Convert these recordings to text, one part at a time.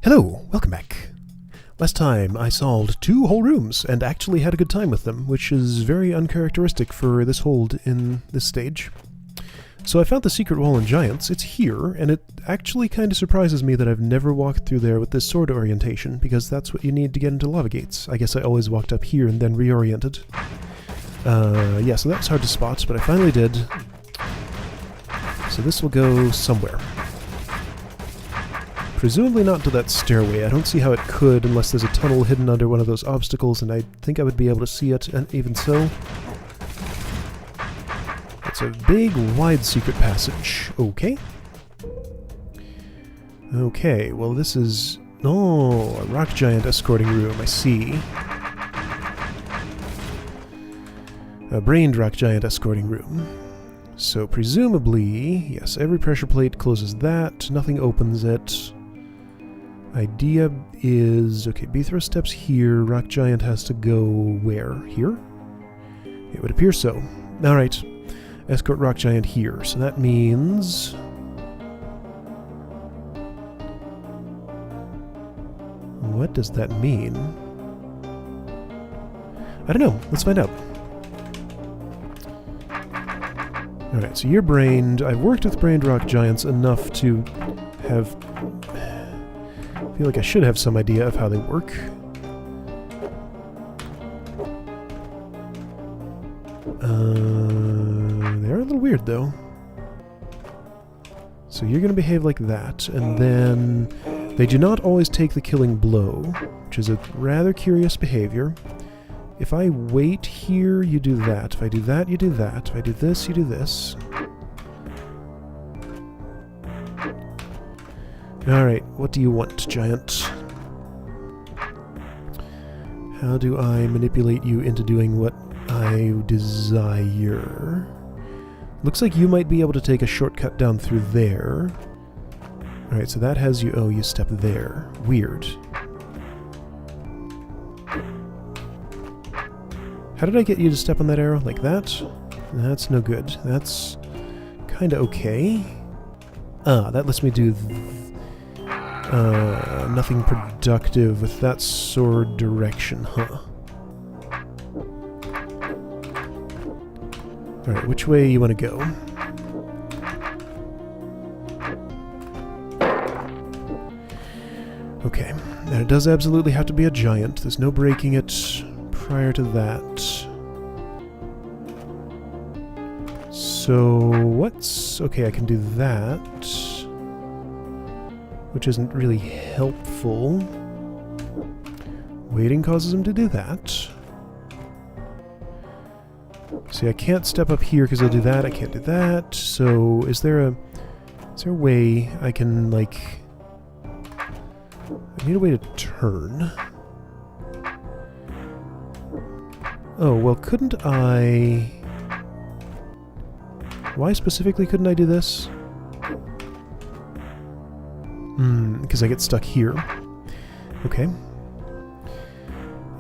Hello, welcome back. Last time I solved 2 whole rooms and actually had a good time with them, which is very uncharacteristic for this hold in this stage. So I found the secret wall in Giants. It's here, and it actually kind of surprises me that I've never walked through there with this sword orientation, because that's what you need to get into lava gates. I guess I always walked up here and then reoriented. Yeah, so that was hard to spot, but I finally did. So this will go somewhere. Presumably not to that stairway. I don't see how it could unless there's a tunnel hidden under one of those obstacles, and I think I would be able to see it, and even so. It's a big, wide secret passage. Okay. Okay, well this is... Oh, a rock giant escorting room, I see. A brained rock giant escorting room. So presumably, yes, every pressure plate closes that, nothing opens it. Idea is, okay, Bithro steps here, rock giant has to go where? Here? It would appear so. Alright, escort rock giant here, so that means... What does that mean? I don't know, let's find out. Alright, so you're brained. I've worked with brained rock giants enough to have... I feel like I should have some idea of how they work. They're a little weird, though. So you're going to behave like that, and then they do not always take the killing blow, which is a rather curious behavior. If I wait here, you do that. If I do that, you do that. If I do this, you do this. Alright, what do you want, giant? How do I manipulate you into doing what I desire? Looks like you might be able to take a shortcut down through there. Alright, so that has you... Oh, you step there. Weird. How did I get you to step on that arrow? Like that? That's no good. That's kinda okay. Ah, that lets me do... nothing productive with that sword direction, huh? Alright, which way you want to go? Okay, and it does absolutely have to be a giant. There's no breaking it prior to that. So, what's... Okay, I can do that, which isn't really helpful. Waiting causes him to do that. See, I can't step up here because he'll do that, I can't do that, so is there a way I can, like... I need a way to turn. Oh, well, couldn't I... Why specifically couldn't I do this? Because I get stuck here. Okay.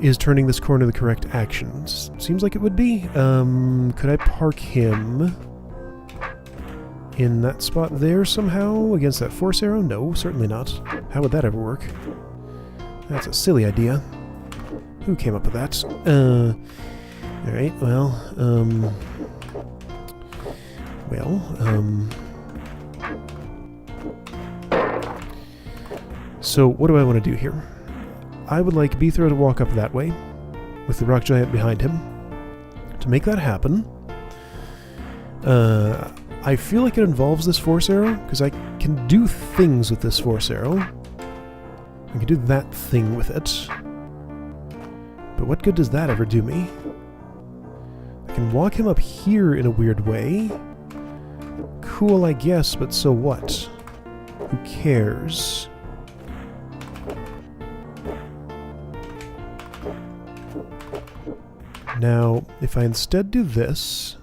Is turning this corner the correct action? Seems like it would be. Could I park him in that spot there somehow against that force arrow? No, certainly not. How would that ever work? That's a silly idea. Who came up with that? Alright, well, so what do I want to do here? I would like Bithro to walk up that way, with the rock giant behind him. To make that happen, I feel like it involves this force arrow, because I can do things with this force arrow. I can do that thing with it. But what good does that ever do me? I can walk him up here in a weird way. Cool, I guess, but so what? Who cares? Now, if I instead do this,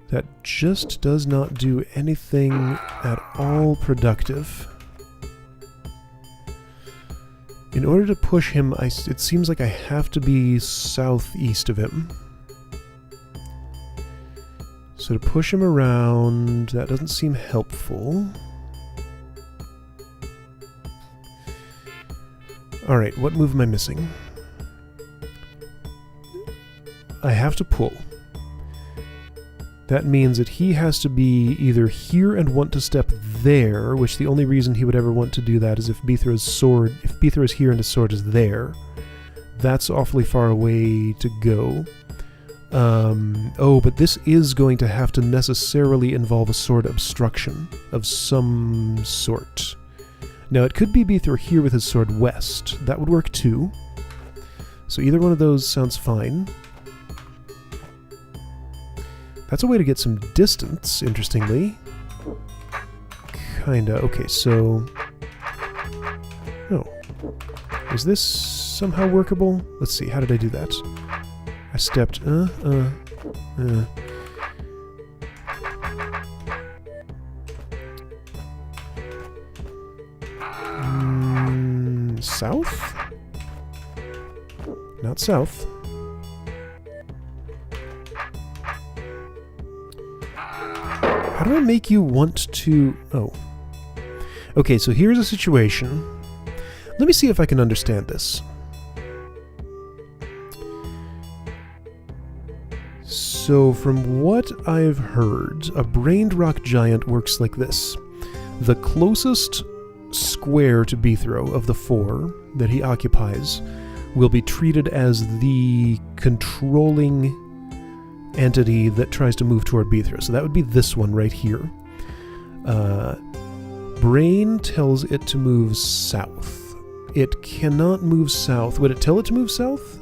that just does not do anything at all productive. In order to push him, it seems like I have to be southeast of him. So to push him around, that doesn't seem helpful. Alright, what move am I missing? I have to pull. That means that he has to be either here and want to step there, which the only reason he would ever want to do that is if Beethro is here and his sword is there. That's awfully far away to go. Oh, but this is going to have to necessarily involve a sword obstruction of some sort. Now, it could be Beethro here with his sword west. That would work too. So either one of those sounds fine. That's a way to get some distance, interestingly. Kinda. Okay, so... Oh. Is this somehow workable? Let's see, how did I do that? I stepped... South? Not south. How do I make you want to... Oh. Okay, so here's a situation. Let me see if I can understand this. So, from what I've heard, a brained rock giant works like this. The closest square to Beethro of the 4 that he occupies will be treated as the controlling entity that tries to move toward Beethro. So that would be this one right here. Brain tells it to move south. It cannot move south. Would it tell it to move south?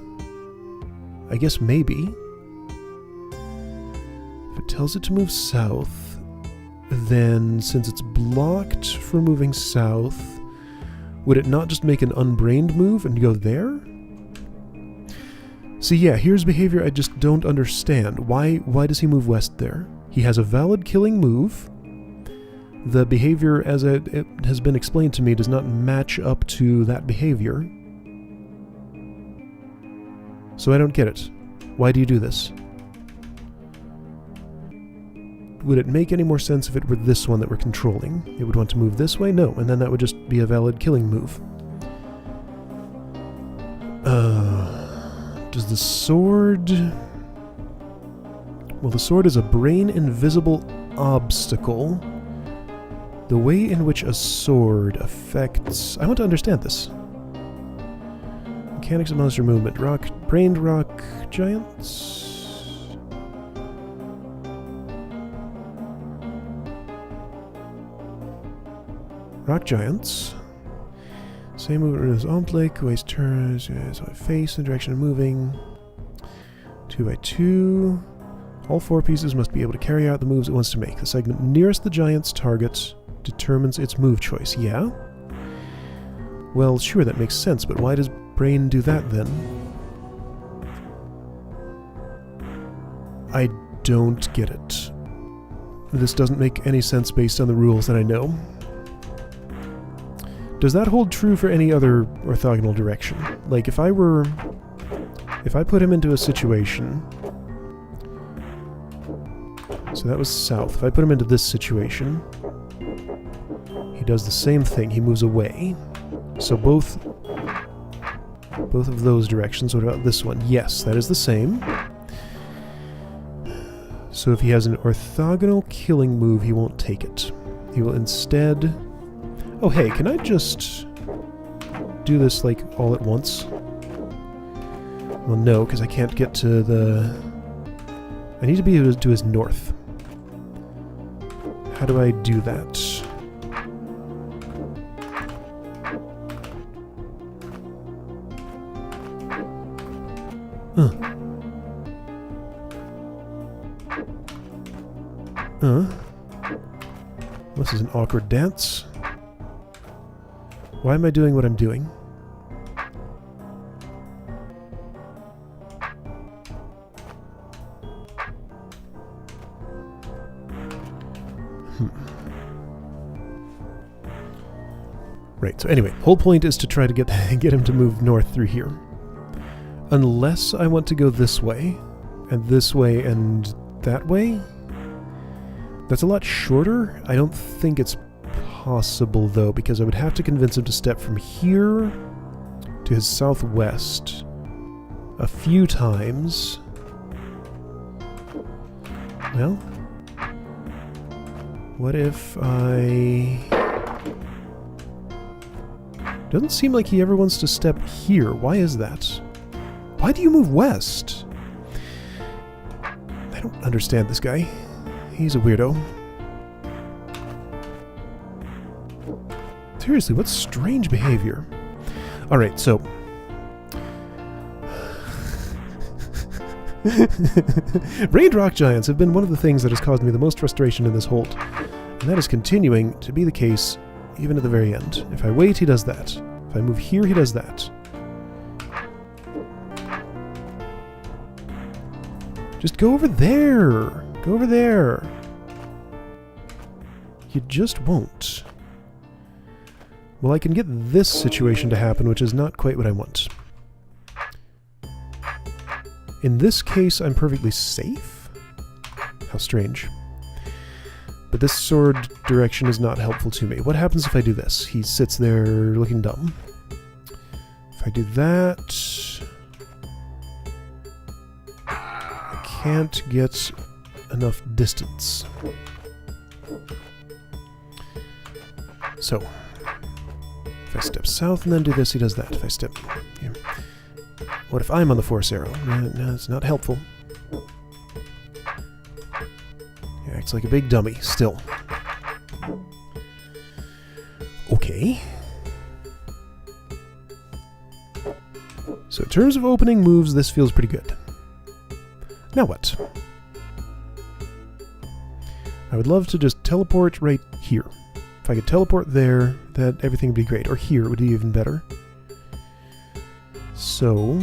I guess maybe. If it tells it to move south, then since it's blocked for moving south, would it not just make an unbrained move and go there? See, yeah, here's behavior I just don't understand. Why does he move west there? He has a valid killing move. The behavior, as it has been explained to me, does not match up to that behavior. So I don't get it. Why do you do this? Would it make any more sense if it were this one that we're controlling? It would want to move this way? No, and then that would just be a valid killing move. Does the sword... Well, the sword is a brain-invisible obstacle. The way in which a sword affects... I want to understand this. Mechanics of monster movement. Brained rock giants? Rock giants. Same movement as Omplake, waist turns, face in the direction of moving. 2x2. All 4 pieces must be able to carry out the moves it wants to make. The segment nearest the giant's target determines its move choice. Yeah? Well, sure, that makes sense, but why does Brain do that then? I don't get it. This doesn't make any sense based on the rules that I know. Does that hold true for any other orthogonal direction? Like, if I put him into a situation... So that was south. If I put him into this situation, he does the same thing. He moves away. So both of those directions. What about this one? Yes, that is the same. So if he has an orthogonal killing move, he won't take it. He will instead... Oh, hey, can I just do this, like, all at once? Well, no, because I can't get to the... I need to be able to do his north. How do I do that? This is an awkward dance. Why am I doing what I'm doing? Right, so anyway, whole point is to try to get him to move north through here. Unless I want to go this way, and that way. That's a lot shorter. I don't think it's possible, though, because I would have to convince him to step from here to his southwest a few times. Well, what if I... Doesn't seem like he ever wants to step here. Why is that? Why do you move west? I don't understand this guy. He's a weirdo. Seriously, what strange behavior. Alright, so... Raid rock giants have been one of the things that has caused me the most frustration in this hold. And that is continuing to be the case even at the very end. If I wait, he does that. If I move here, he does that. Just go over there! Go over there! You just won't. Well, I can get this situation to happen, which is not quite what I want. In this case, I'm perfectly safe? How strange. But this sword direction is not helpful to me. What happens if I do this? He sits there looking dumb. If I do that... I can't get enough distance. So, if I step south and then do this, he does that. If I step here. What if I'm on the force arrow? No, it's not helpful. He acts like a big dummy, still. Okay. So in terms of opening moves, this feels pretty good. Now what? I would love to just teleport right here. If I could teleport there, that everything would be great. Or here would be even better. So,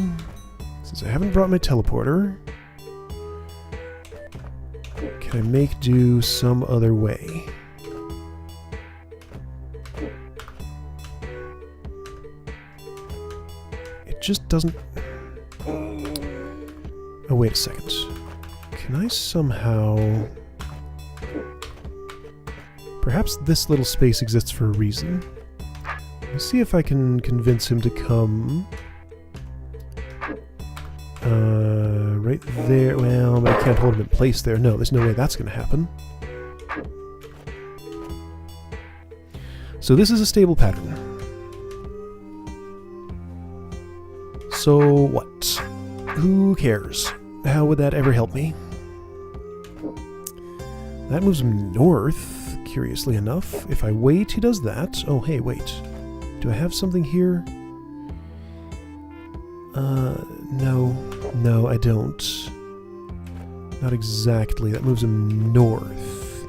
since I haven't brought my teleporter, can I make do some other way? It just doesn't... Oh, wait a second. Can I somehow... Perhaps this little space exists for a reason. Let's see if I can convince him to come... right there. Well, but I can't hold him in place there. No, there's no way that's going to happen. So this is a stable pattern. So what? Who cares? How would that ever help me? That moves him north, curiously enough. If I wait, he does that. Oh, hey, wait. Do I have something here? No, I don't. Not exactly. That moves him north.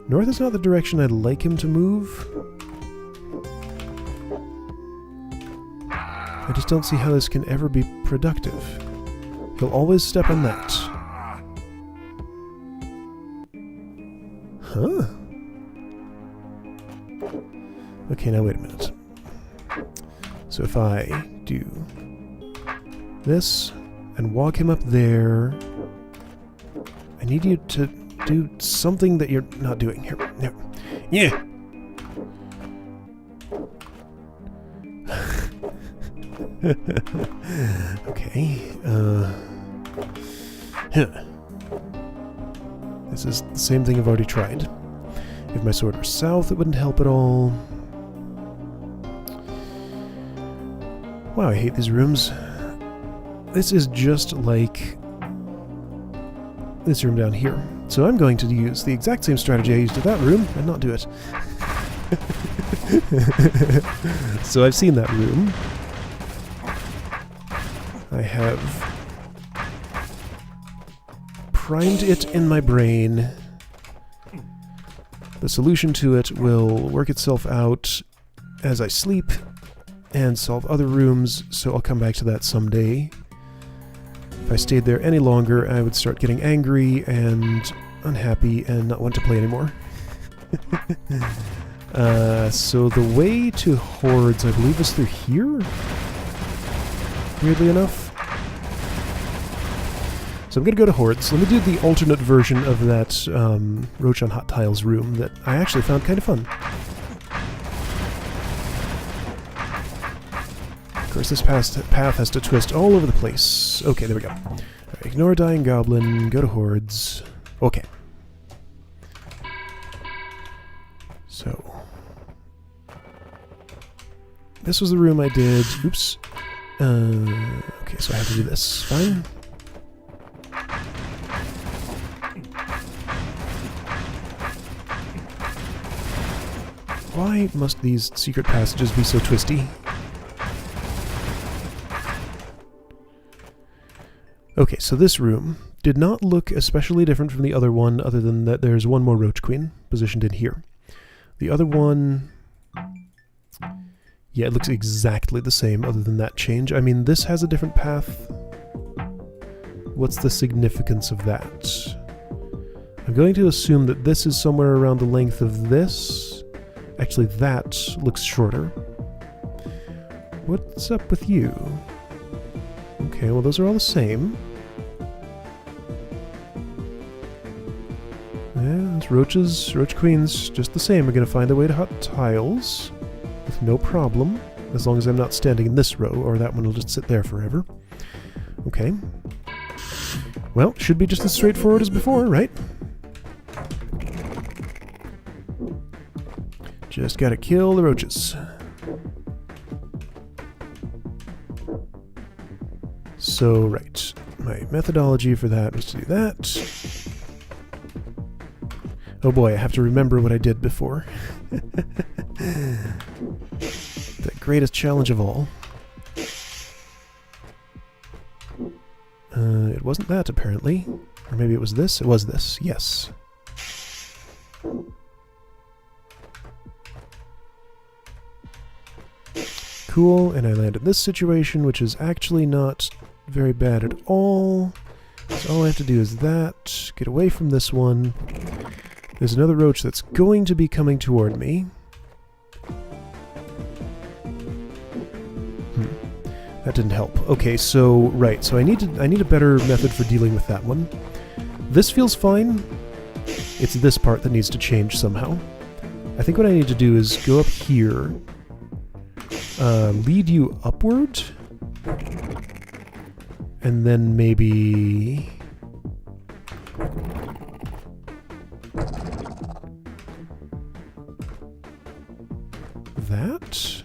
North is not the direction I'd like him to move. I just don't see how this can ever be productive. He'll always step on that. Huh? Okay, now wait a minute. So if I do this and walk him up there, I need you to do something that you're not doing here. There. Yeah. Okay. This is the same thing I've already tried. If my sword were south, it wouldn't help at all. Wow, I hate these rooms. This is just like this room down here. So I'm going to use the exact same strategy I used in that room and not do it. So I've seen that room. I have primed it in my brain. The solution to it will work itself out as I sleep and solve other rooms, so I'll come back to that someday. If I stayed there any longer, I would start getting angry and unhappy and not want to play anymore. So the way to hordes, I believe, is through here? Weirdly enough. So I'm going to go to hordes. Let me do the alternate version of that Roach on Hot Tiles room that I actually found kind of fun. First, this path has to twist all over the place. Okay, there we go. Right, ignore dying goblin, go to hordes. Okay. So... this was the room I did. Oops. Okay, so I have to do this. Fine. Why must these secret passages be so twisty? Okay, so this room did not look especially different from the other one, other than that there's one more Roach Queen positioned in here. The other one... yeah, it looks exactly the same, other than that change. I mean, this has a different path. What's the significance of that? I'm going to assume that this is somewhere around the length of this. Actually, that looks shorter. What's up with you? Okay, well, those are all the same. Yeah, it's roaches, roach queens, just the same, are going to find their way to hot tiles. With no problem, as long as I'm not standing in this row, or that one will just sit there forever. Okay. Well, should be just as straightforward as before, right? Just gotta kill the roaches. So, right. My methodology for that was to do that. Oh boy, I have to remember what I did before. The greatest challenge of all. It wasn't that, apparently. Or maybe it was this? It was this, yes. Cool, and I land in this situation, which is actually not very bad at all. So all I have to do is that, get away from this one. There's another roach that's going to be coming toward me. That didn't help. Okay, so right, so I need a better method for dealing with that one. This feels fine. It's this part that needs to change somehow. I think what I need to do is go up here, lead you upward, and then maybe... that?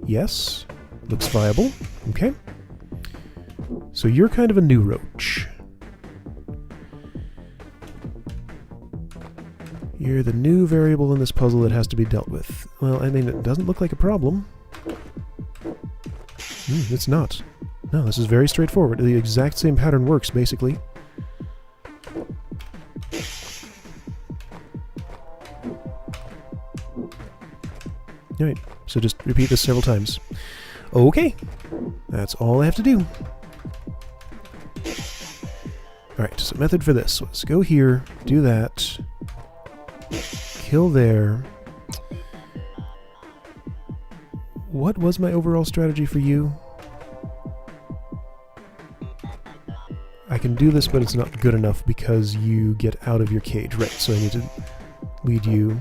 Yes. Looks viable. Okay. So you're kind of a new roach. You're the new variable in this puzzle that has to be dealt with. Well, I mean, it doesn't look like a problem. It's not. No, this is very straightforward. The exact same pattern works, basically. Alright, so just repeat this several times. Okay, that's all I have to do. Alright, so method for this was go here, do that, kill there. What was my overall strategy for you? I can do this, but it's not good enough because you get out of your cage. Right, so I need to lead you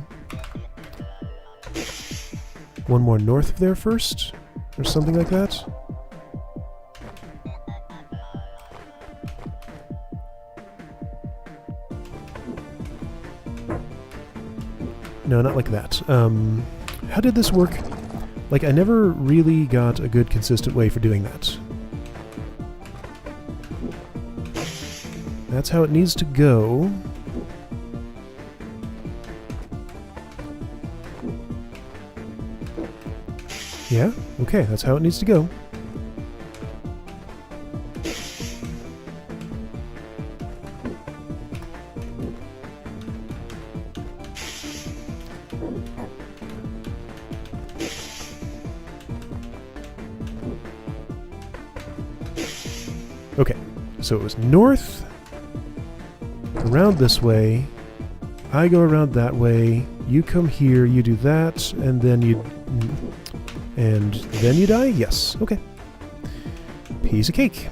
one more north of there first, or something like that. No, not like that. How did this work? Like, I never really got a good, consistent way for doing that. That's how it needs to go. Yeah? Okay, that's how it needs to go. Okay, so it was north, around this way, I go around that way, you come here, you do that, and then you... and then you die? Yes, okay. Piece of cake.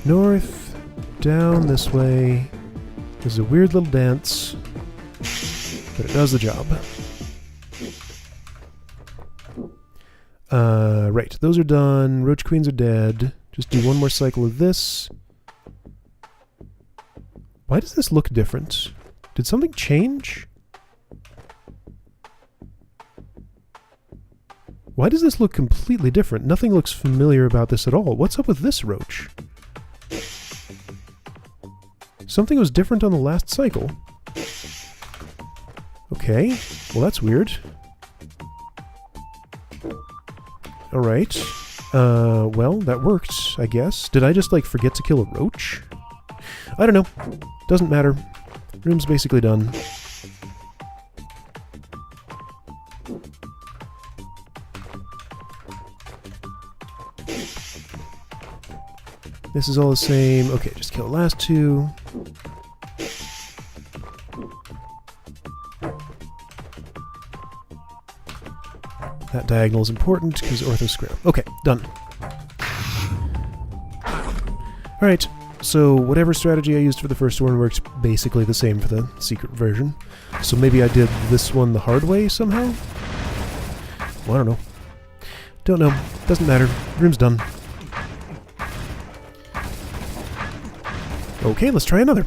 north, down this way. This is a weird little dance, but it does the job. Right, those are done. Roach Queens are dead. Just do one more cycle of this. Why does this look different? Did something change? Why does this look completely different? Nothing looks familiar about this at all. What's up with this roach? Something was different on the last cycle. Okay, well that's weird. Alright. Well, that worked, I guess. Did I just, like, forget to kill a roach? I don't know. Doesn't matter. Room's basically done. This is all the same. Okay, just kill the last two. That diagonal is important because ortho's square. Okay, done. Alright, so whatever strategy I used for the first one works basically the same for the secret version. So maybe I did this one the hard way somehow? Well, I don't know. Don't know. Doesn't matter. Room's done. Okay, let's try another.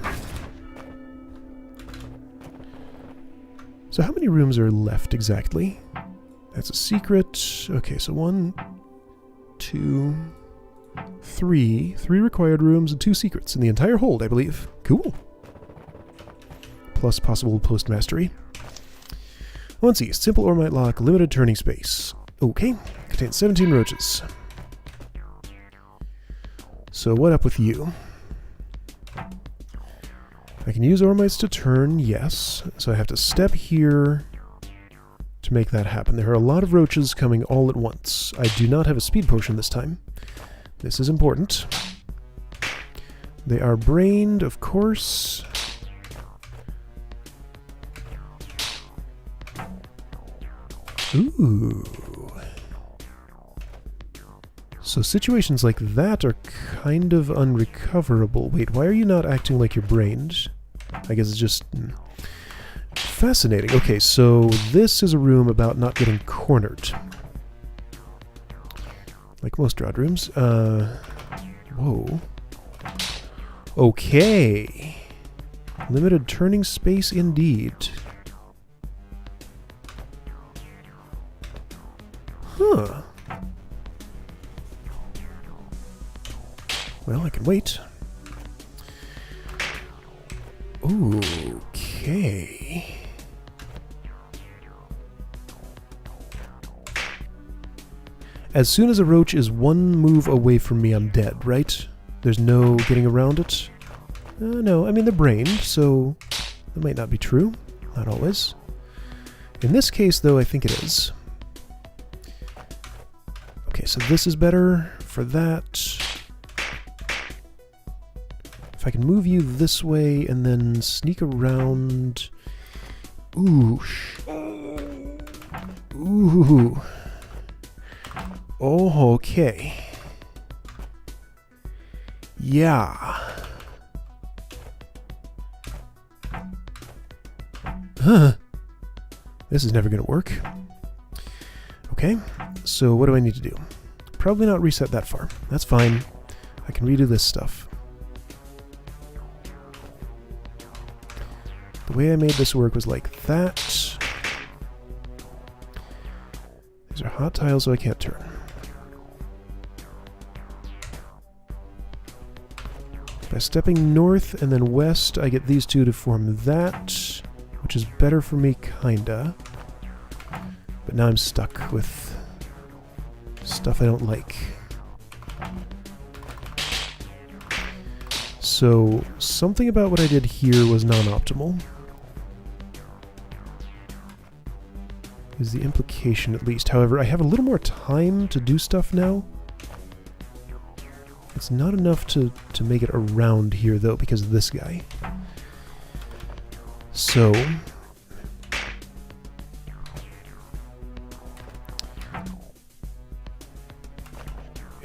So how many rooms are left exactly? That's a secret. Okay, so 1, 2, 3. 3 required rooms and 2 secrets in the entire hold, I believe. Cool. Plus possible post-mastery. 1C, simple ormite lock, limited turning space. Okay, contains 17 roaches. So what up with you? I can use ormites to turn, yes. So I have to step here to make that happen. There are a lot of roaches coming all at once. I do not have a speed potion this time. This is important. They are brained, of course. Ooh. So situations like that are kind of unrecoverable. Wait, why are you not acting like you're brained? I guess it's just... fascinating. Okay, so this is a room about not getting cornered. Like most DROD rooms. Whoa. Okay. Limited turning space indeed. Huh. Well, I can wait. Okay. As soon as a roach is one move away from me, I'm dead, right? There's no getting around it? No, I mean they're brained, so that might not be true. Not always. In this case, though, I think it is. Okay, so this is better for that. If I can move you this way and then sneak around... Oosh. Ooh. Oh, okay. Yeah. Huh. This is never going to work. Okay, so what do I need to do? Probably not reset that far. That's fine. I can redo this stuff. The way I made this work was like that. These are hot tiles, so I can't turn. By stepping north and then west, I get these two to form that, which is better for me, kinda. But now I'm stuck with stuff I don't like. So, something about what I did here was non-optimal. Is the implication, at least. However, I have a little more time to do stuff now. It's not enough to make it around here, though, because of this guy. So...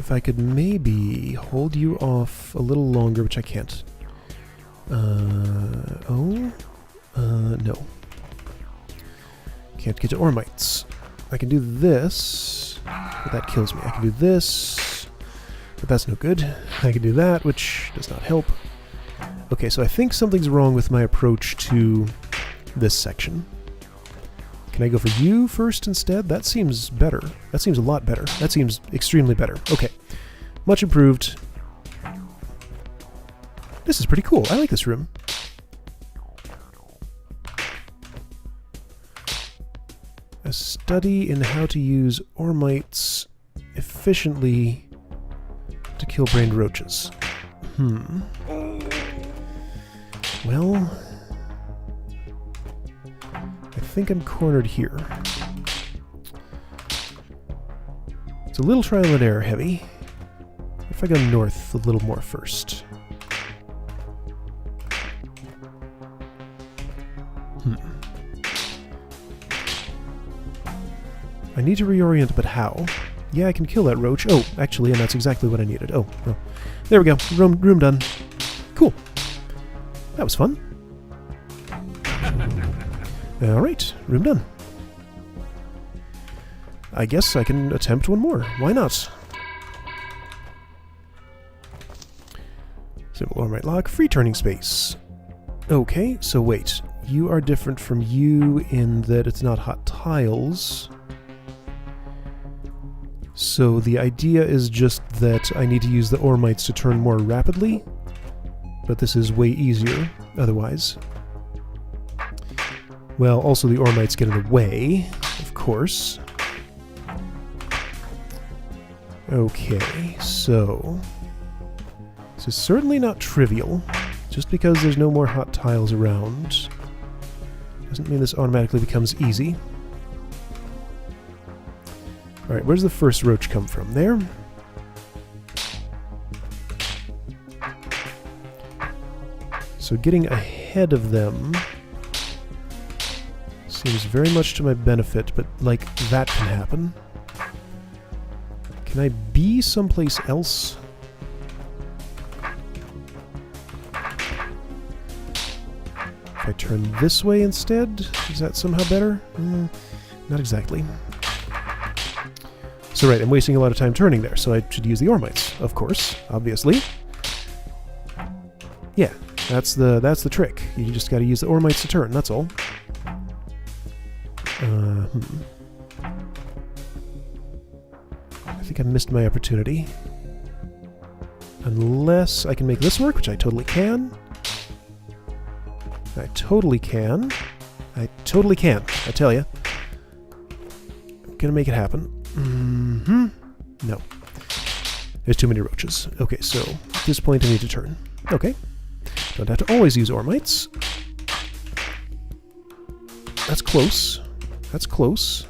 if I could maybe hold you off a little longer, which I can't. No. Can't get to Ormites. I can do this, but that kills me. I can do this, but that's no good. I can do that, which does not help. Okay, so I think something's wrong with my approach to this section. Can I go for you first instead? That seems better. That seems a lot better. That seems extremely better. Okay. Much improved. This is pretty cool. I like this room. A study in how to use Ormites efficiently to kill brained roaches. Well, I think I'm cornered here. It's a little trial and error heavy. What if I go north a little more first? I need to reorient, but how? Yeah, I can kill that roach. Oh, actually, and that's exactly what I needed. Oh, well. There we go. Room done. Cool. That was fun. Alright, room done. I guess I can attempt one more. Why not? Simple Ormite lock. Free turning space. Okay, so wait. You are different from you in that it's not hot tiles. So the idea is just that I need to use the Ormites to turn more rapidly, but this is way easier otherwise. Well, also the Ormites get in the way, of course. Okay, so this is certainly not trivial. Just because there's no more hot tiles around doesn't mean this automatically becomes easy. Alright, where's the first roach come from? There? So getting ahead of them seems very much to my benefit, but, like, that can happen. Can I be someplace else? If I turn this way instead, is that somehow better? Not exactly. So right, I'm wasting a lot of time turning there, so I should use the Ormites, of course, obviously. Yeah, that's the trick. You just gotta use the Ormites to turn, that's all. I think I missed my opportunity. Unless I can make this work, which I totally can. I totally can. I totally can, I tell ya. I'm gonna make it happen. No. There's too many roaches. Okay, so at this point I need to turn. Okay. Don't have to always use Ormites. That's close. That's close.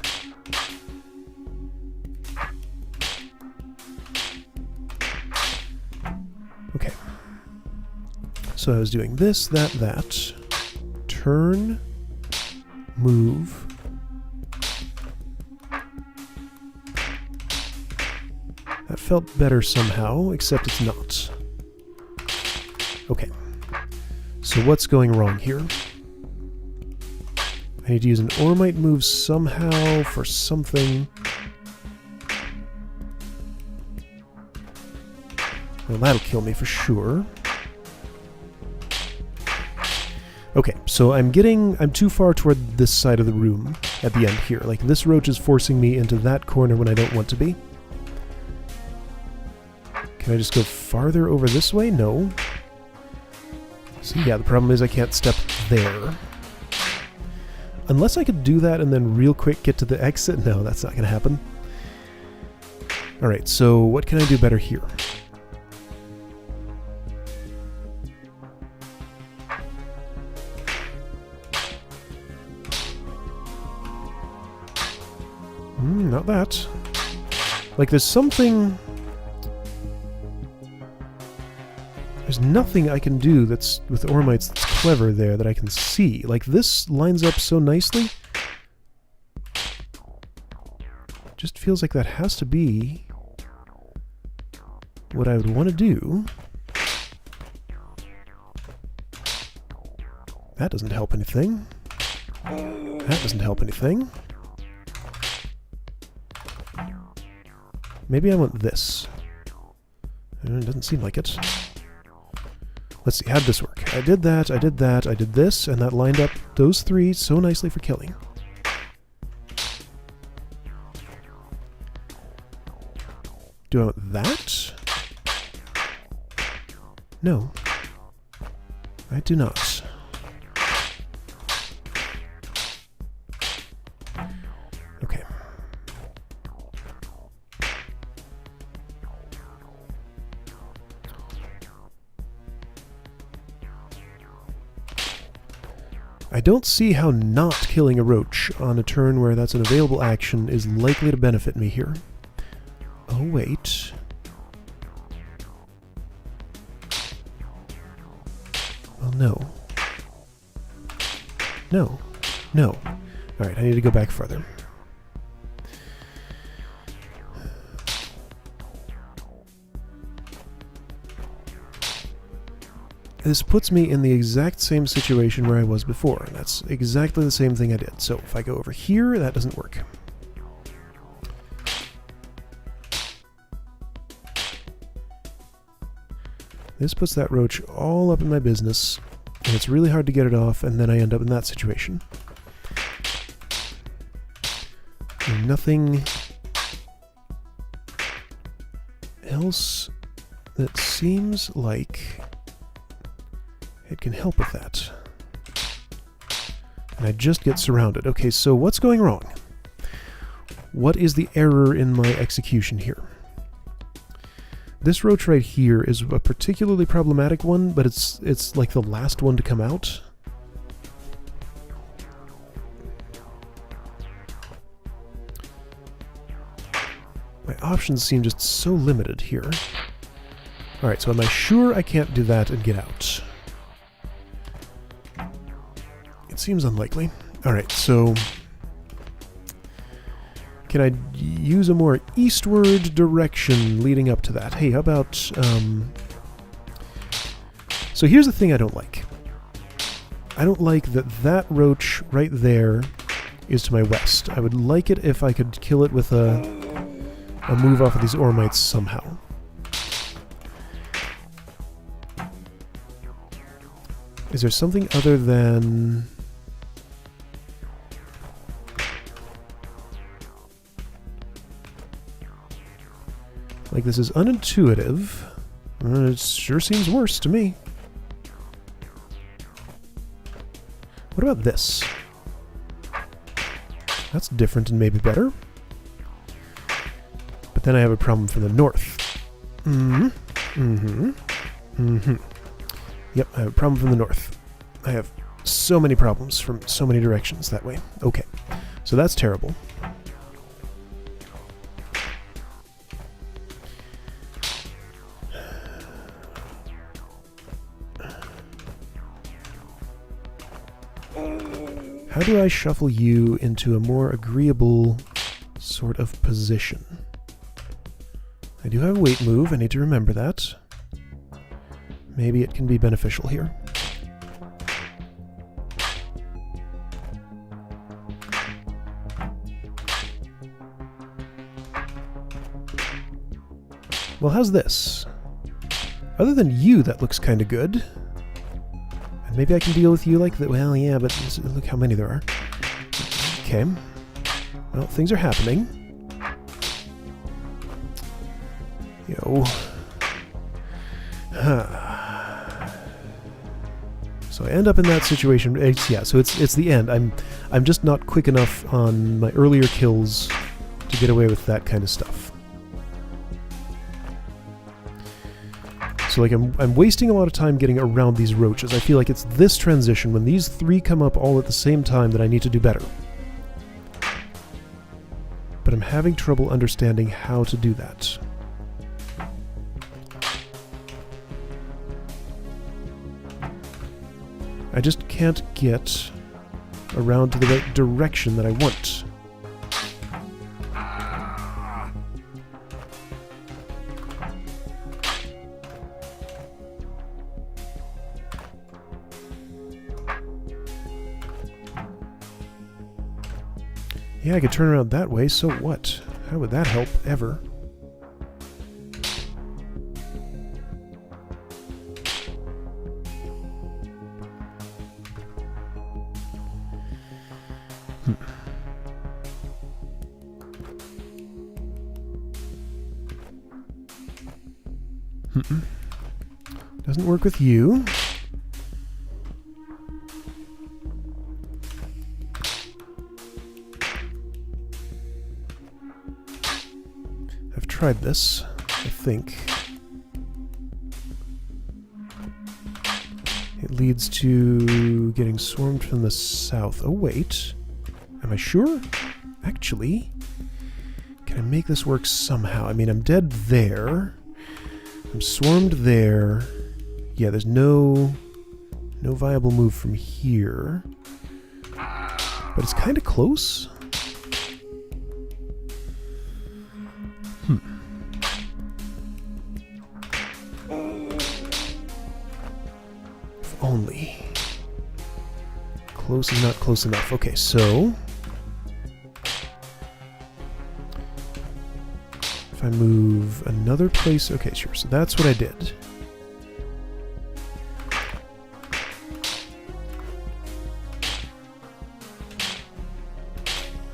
Okay. So I was doing this, that. Turn. Move. That felt better somehow, except it's not. Okay. So what's going wrong here? I need to use an Ormite move somehow for something. Well, that'll kill me for sure. Okay, so I'm too far toward this side of the room at the end here. Like, this roach is forcing me into that corner when I don't want to be. Can I just go farther over this way? No. So yeah, the problem is I can't step there. Unless I could do that and then real quick get to the exit. No, that's not going to happen. Alright, so what can I do better here? Not that. Like, there's something... There's nothing I can do that's with Ormites that's clever there that I can see. Like, this lines up so nicely. Just feels like that has to be what I would want to do... That doesn't help anything. That doesn't help anything. Maybe I want this. It doesn't seem like it. Let's see, how'd this work? I did that, I did that, I did this, and that lined up those three so nicely for killing. Do I want that? No. I do not. Okay. I don't see how not killing a roach on a turn where that's an available action is likely to benefit me here. Oh, wait. Well, no. No. No. Alright, I need to go back further. This puts me in the exact same situation where I was before, and that's exactly the same thing I did. So if I go over here, that doesn't work. This puts that roach all up in my business, and it's really hard to get it off, and then I end up in that situation. And nothing else that seems like it can help with that. And I just get surrounded. Okay, so what's going wrong? What is the error in my execution here? This roach right here is a particularly problematic one, but it's like the last one to come out. My options seem just so limited here. Alright, so am I sure I can't do that and get out? It seems unlikely. Alright, so... Can I use a more eastward direction leading up to that? Hey, how about... So here's the thing I don't like. I don't like that that roach right there is to my west. I would like it if I could kill it with a move off of these Ormites somehow. Is there something other than... Like, this is unintuitive. It sure seems worse to me. What about this? That's different and maybe better. But then I have a problem from the north. Yep, I have a problem from the north. I have so many problems from so many directions that way. Okay, so that's terrible. How do I shuffle you into a more agreeable sort of position? I do have a weight move, I need to remember that. Maybe it can be beneficial here. Well, how's this? Other than you, that looks kind of good. And maybe I can deal with you like that. Well, yeah, but look how many there are. Okay. Well, things are happening. Yo. So I end up in that situation. Yeah, so it's the end. I'm just not quick enough on my earlier kills to get away with that kind of stuff. So like I'm wasting a lot of time getting around these roaches. I feel like it's this transition when these three come up all at the same time that I need to do better. But I'm having trouble understanding how to do that. I just can't get around to the right direction that I want. Yeah, I could turn around that way, so what? How would that help, ever? Doesn't work with you. I've tried this, I think. It leads to getting swarmed from the south. Oh, wait. Am I sure? Actually, can I make this work somehow? I mean, I'm dead there. I'm swarmed there. Yeah, there's no viable move from here. But it's kind of close. If only. Close is not close enough. Okay, so if I move another place... Okay, sure. So that's what I did.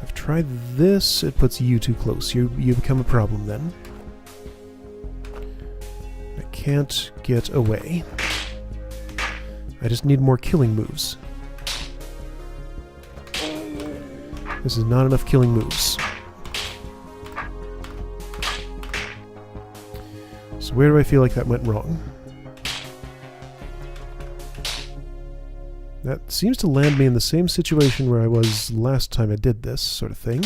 I've tried this. It puts you too close. You become a problem then. I can't get away. I just need more killing moves. This is not enough killing moves. So where do I feel like that went wrong? That seems to land me in the same situation where I was last time I did this sort of thing.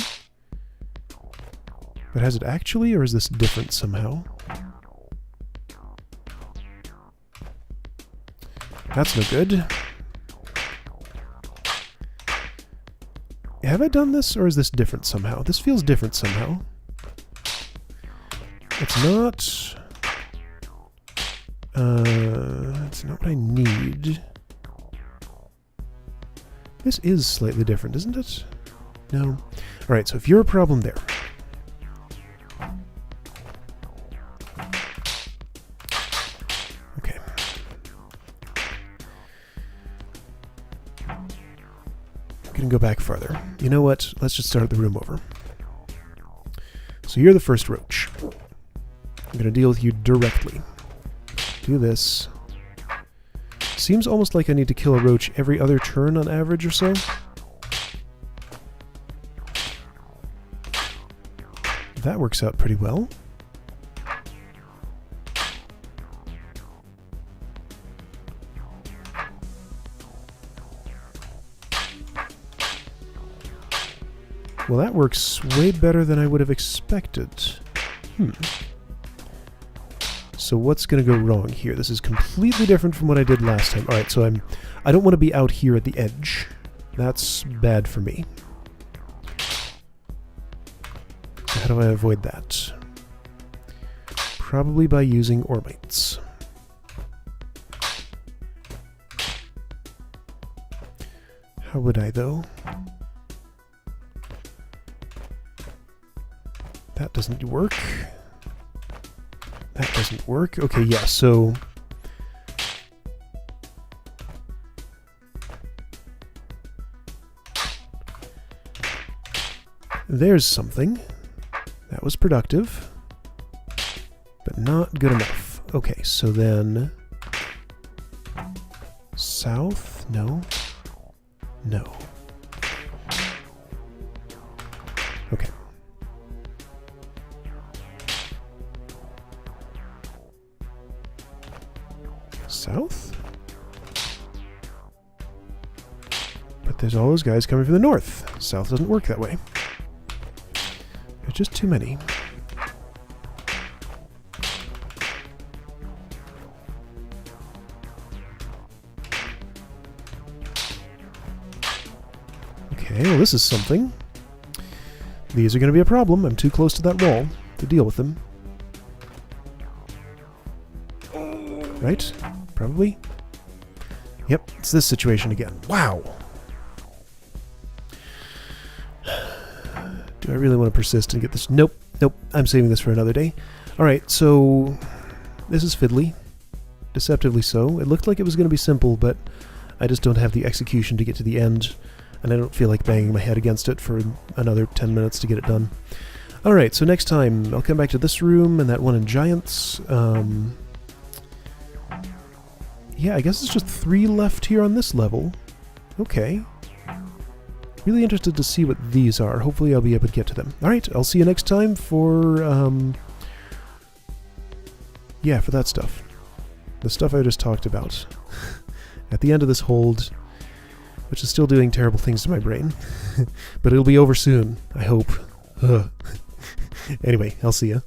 But has it actually, or is this different somehow? That's no good. Have I done this, or is this different somehow? This feels different somehow. It's not... it's not what I need. This is slightly different, isn't it? No. Alright, so if you're a problem there... Okay. I'm gonna go back farther. You know what? Let's just start the room over. So you're the first roach. I'm gonna deal with you directly. Do this. Seems almost like I need to kill a roach every other turn on average or so. That works out pretty well. Well, that works way better than I would have expected. So what's going to go wrong here? This is completely different from what I did last time. Alright, so I don't want to be out here at the edge. That's bad for me. So how do I avoid that? Probably by using Ormites. How would I, though? That doesn't work. That doesn't work. Okay, yeah, so... There's something. That was productive. But not good enough. Okay, so then... South? No. No. Okay. South? But there's all those guys coming from the north. South doesn't work that way. There's just too many. Okay, well this is something. These are going to be a problem. I'm too close to that wall to deal with them. Right? Probably? Yep, it's this situation again. Wow! Do I really want to persist and get this? Nope, nope, I'm saving this for another day. Alright, so this is fiddly. Deceptively so. It looked like it was going to be simple, but I just don't have the execution to get to the end, and I don't feel like banging my head against it for another 10 minutes to get it done. Alright, so next time I'll come back to this room and that one in Giants. Yeah, I guess it's just 3 left here on this level. Okay. Really interested to see what these are. Hopefully I'll be able to get to them. Alright, I'll see you next time for, yeah, for that stuff. The stuff I just talked about. At the end of this hold, which is still doing terrible things to my brain. But it'll be over soon, I hope. Anyway, I'll see ya.